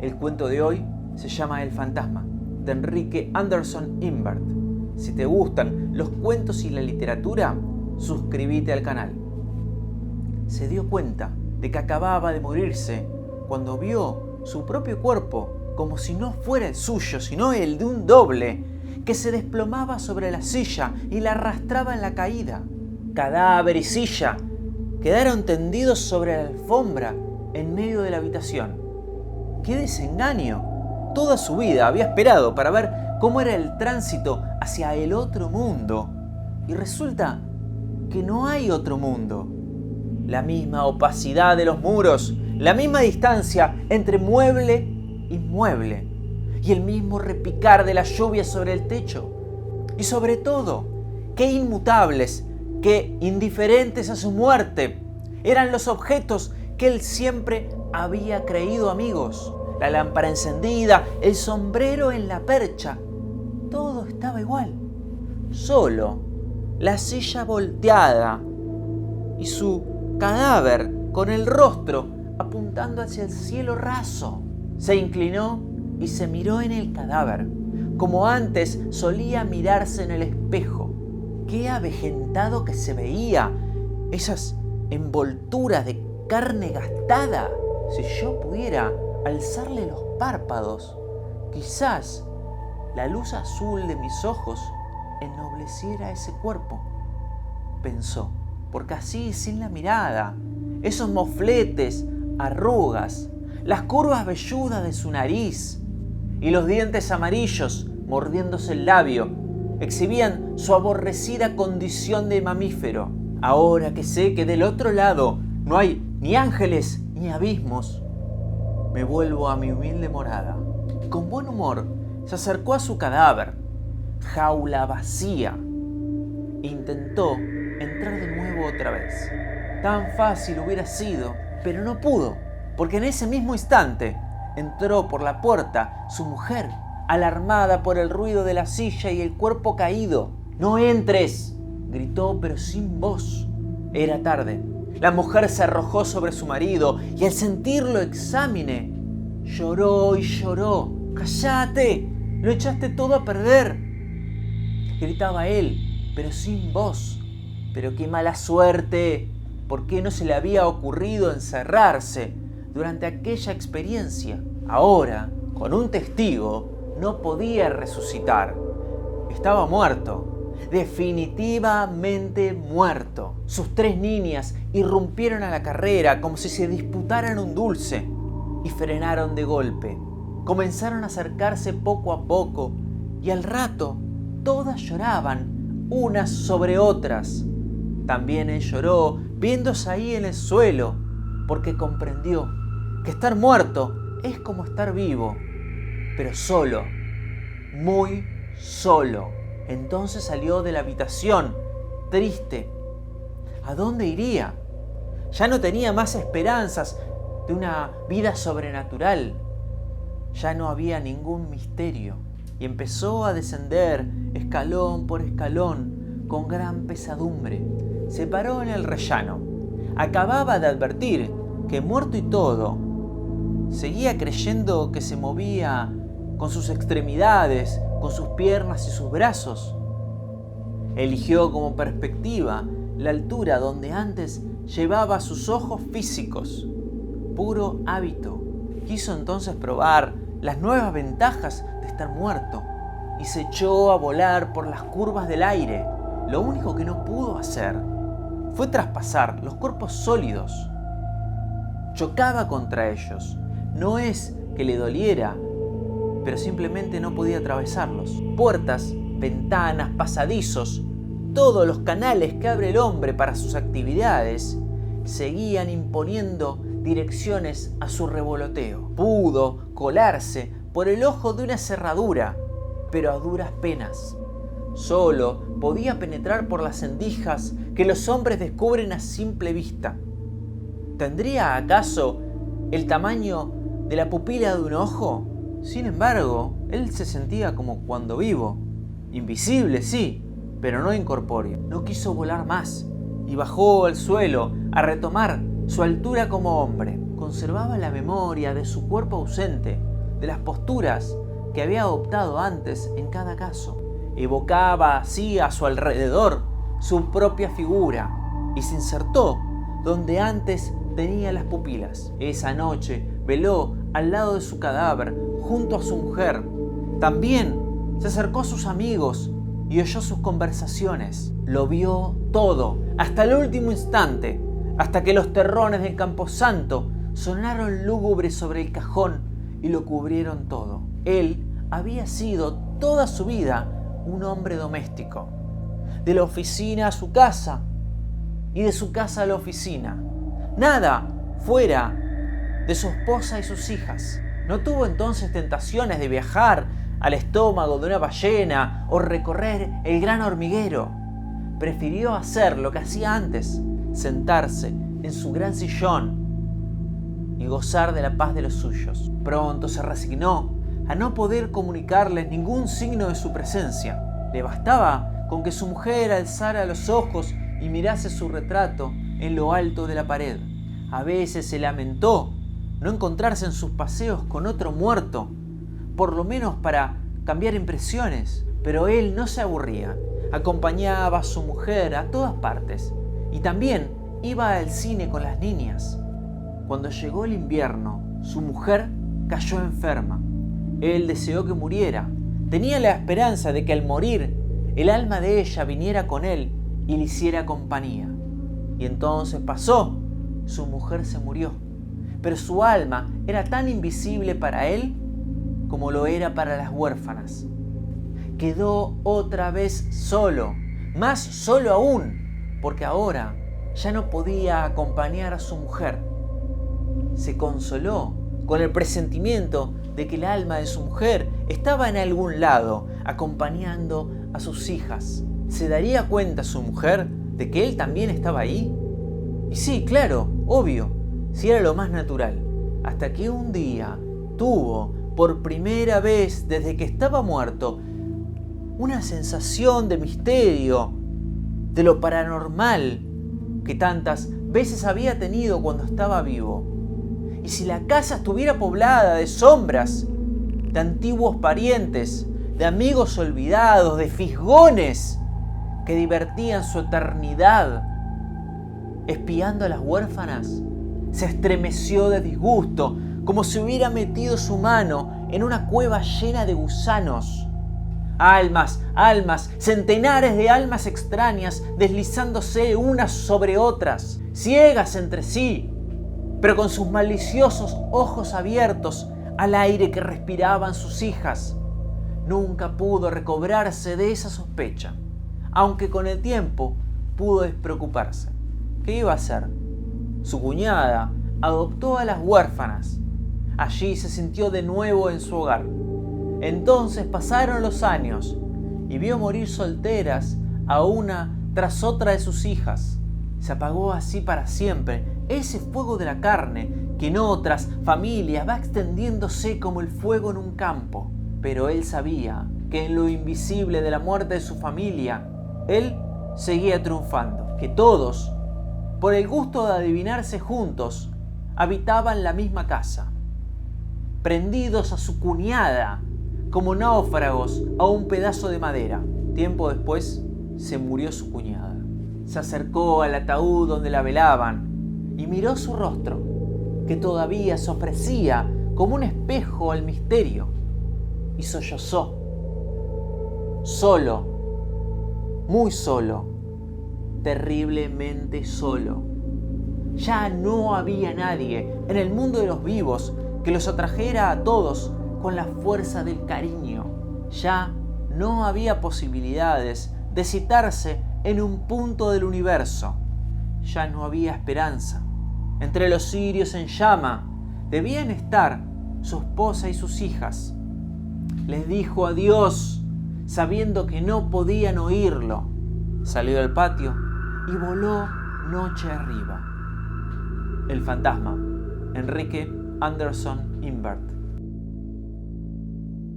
El cuento de hoy se llama El fantasma, de Enrique Anderson Imbert. Si te gustan los cuentos y la literatura, suscríbete al canal. Se dio cuenta de que acababa de morirse cuando vio su propio cuerpo, como si no fuera el suyo, sino el de un doble, que se desplomaba sobre la silla y la arrastraba en la caída. Cadáver y silla quedaron tendidos sobre la alfombra en medio de la habitación. ¡Qué desengaño! Toda su vida había esperado para ver cómo era el tránsito hacia el otro mundo. Y resulta que no hay otro mundo. La misma opacidad de los muros, la misma distancia entre mueble y mueble, y el mismo repicar de la lluvia sobre el techo. Y sobre todo, qué inmutables, qué indiferentes a su muerte eran los objetos que él siempre había creído amigos. La lámpara encendida, el sombrero en la percha, todo estaba igual. Solo la silla volteada y su cadáver con el rostro apuntando hacia el cielo raso. Se inclinó y se miró en el cadáver, como antes solía mirarse en el espejo. ¡Qué avejentado que se veía! Esas envolturas de carne gastada. Si yo pudiera alzarle los párpados, quizás la luz azul de mis ojos ennobleciera ese cuerpo, pensó, porque así, sin la mirada, esos mofletes, arrugas, las curvas velludas de su nariz y los dientes amarillos mordiéndose el labio exhibían su aborrecida condición de mamífero. Ahora que sé que del otro lado no hay ni ángeles ni abismos, me vuelvo a mi humilde morada. Con buen humor se acercó a su cadáver, jaula vacía, e intentó entrar de nuevo otra vez. Tan fácil hubiera sido, pero no pudo, porque en ese mismo instante entró por la puerta su mujer, alarmada por el ruido de la silla y el cuerpo caído. «¡No entres!», gritó, pero sin voz. Era tarde. La mujer se arrojó sobre su marido y al sentirlo exámine, lloró y lloró. «¡Cállate! ¡Lo echaste todo a perder!», gritaba él, pero sin voz. «¡Pero qué mala suerte! ¿Por qué no se le había ocurrido encerrarse durante aquella experiencia? Ahora, con un testigo, no podía resucitar. Estaba muerto, definitivamente muerto». Sus 3 niñas irrumpieron a la carrera como si se disputaran un dulce y frenaron de golpe. Comenzaron a acercarse poco a poco y al rato todas lloraban unas sobre otras. También él lloró viéndose ahí en el suelo, porque comprendió que estar muerto es como estar vivo, pero solo, muy solo. Entonces salió de la habitación, triste. ¿A dónde iría? Ya no tenía más esperanzas de una vida sobrenatural. Ya no había ningún misterio. Y empezó a descender escalón por escalón con gran pesadumbre. Se paró en el rellano. Acababa de advertir que, muerto y todo, seguía creyendo que se movía con sus extremidades, con sus piernas y sus brazos. Eligió como perspectiva la altura donde antes llevaba sus ojos físicos. Puro hábito. Quiso entonces probar las nuevas ventajas de estar muerto y se echó a volar por las curvas del aire. Lo único que no pudo hacer fue traspasar los cuerpos sólidos. Chocaba contra ellos. No es que le doliera, pero simplemente no podía atravesarlos. Puertas, ventanas, pasadizos, todos los canales que abre el hombre para sus actividades seguían imponiendo direcciones a su revoloteo. Pudo colarse por el ojo de una cerradura, pero a duras penas. Solo podía penetrar por las rendijas que los hombres descubren a simple vista. ¿Tendría acaso el tamaño de la pupila de un ojo? Sin embargo, él se sentía como cuando vivo. Invisible, sí, pero no incorpóreo. No quiso volar más y bajó al suelo a retomar su altura como hombre. Conservaba la memoria de su cuerpo ausente, de las posturas que había adoptado antes en cada caso. Evocaba así a su alrededor su propia figura y se insertó donde antes tenía las pupilas. Esa noche veló al lado de su cadáver junto a su mujer. También se acercó a sus amigos y oyó sus conversaciones. Lo vio todo, hasta el último instante, hasta que los terrones del camposanto sonaron lúgubres sobre el cajón y lo cubrieron todo. Él había sido toda su vida un hombre doméstico, de la oficina a su casa y de su casa a la oficina. Nada fuera de su esposa y sus hijas. No tuvo entonces tentaciones de viajar al estómago de una ballena o recorrer el gran hormiguero. Prefirió hacer lo que hacía antes, sentarse en su gran sillón y gozar de la paz de los suyos. Pronto se resignó a no poder comunicarles ningún signo de su presencia. Le bastaba con que su mujer alzara los ojos y mirase su retrato en lo alto de la pared. A veces se lamentó no encontrarse en sus paseos con otro muerto, por lo menos para cambiar impresiones, pero él no se aburría. Acompañaba a su mujer a todas partes y también iba al cine con las niñas. Cuando llegó el invierno, su mujer cayó enferma. Él deseó que muriera. Tenía la esperanza de que al morir, el alma de ella viniera con él y le hiciera compañía. Y entonces pasó. Su mujer se murió. Pero su alma era tan invisible para él como lo era para las huérfanas. Quedó otra vez solo, más solo aún, porque ahora ya no podía acompañar a su mujer. Se consoló con el presentimiento de que el alma de su mujer estaba en algún lado, acompañando a sus hijas. ¿Se daría cuenta su mujer de que él también estaba ahí? Y sí, claro, obvio, si era lo más natural. Hasta que un día tuvo, por primera vez desde que estaba muerto, una sensación de misterio, de lo paranormal que tantas veces había tenido cuando estaba vivo. Y si la casa estuviera poblada de sombras, de antiguos parientes, de amigos olvidados, de fisgones que divertían su eternidad espiando a las huérfanas, se estremeció de disgusto, como si hubiera metido su mano en una cueva llena de gusanos. Almas, centenares de almas extrañas deslizándose unas sobre otras, ciegas entre sí, pero con sus maliciosos ojos abiertos al aire que respiraban sus hijas. Nunca pudo recobrarse de esa sospecha, aunque con el tiempo pudo despreocuparse. ¿Qué iba a hacer? Su cuñada adoptó a las huérfanas. Allí se sintió de nuevo en su hogar. Entonces pasaron los años y vio morir solteras a una tras otra de sus hijas. Se apagó así para siempre ese fuego de la carne que en otras familias va extendiéndose como el fuego en un campo. Pero él sabía que en lo invisible de la muerte de su familia, él seguía triunfando, que todos, por el gusto de adivinarse juntos, habitaban la misma casa, prendidos a su cuñada, como náufragos a un pedazo de madera. Tiempo después se murió su cuñada. Se acercó al ataúd donde la velaban y miró su rostro, que todavía se ofrecía como un espejo al misterio, y sollozó. Solo, muy solo, terriblemente solo. Ya no había nadie en el mundo de los vivos que los atrajera a todos con la fuerza del cariño. Ya no había posibilidades de citarse en un punto del universo. Ya no había esperanza. Entre los cirios en llama debían estar su esposa y sus hijas. Les dijo adiós, sabiendo que no podían oírlo. Salió del patio y voló noche arriba. El fantasma, Enrique Anderson Imbert.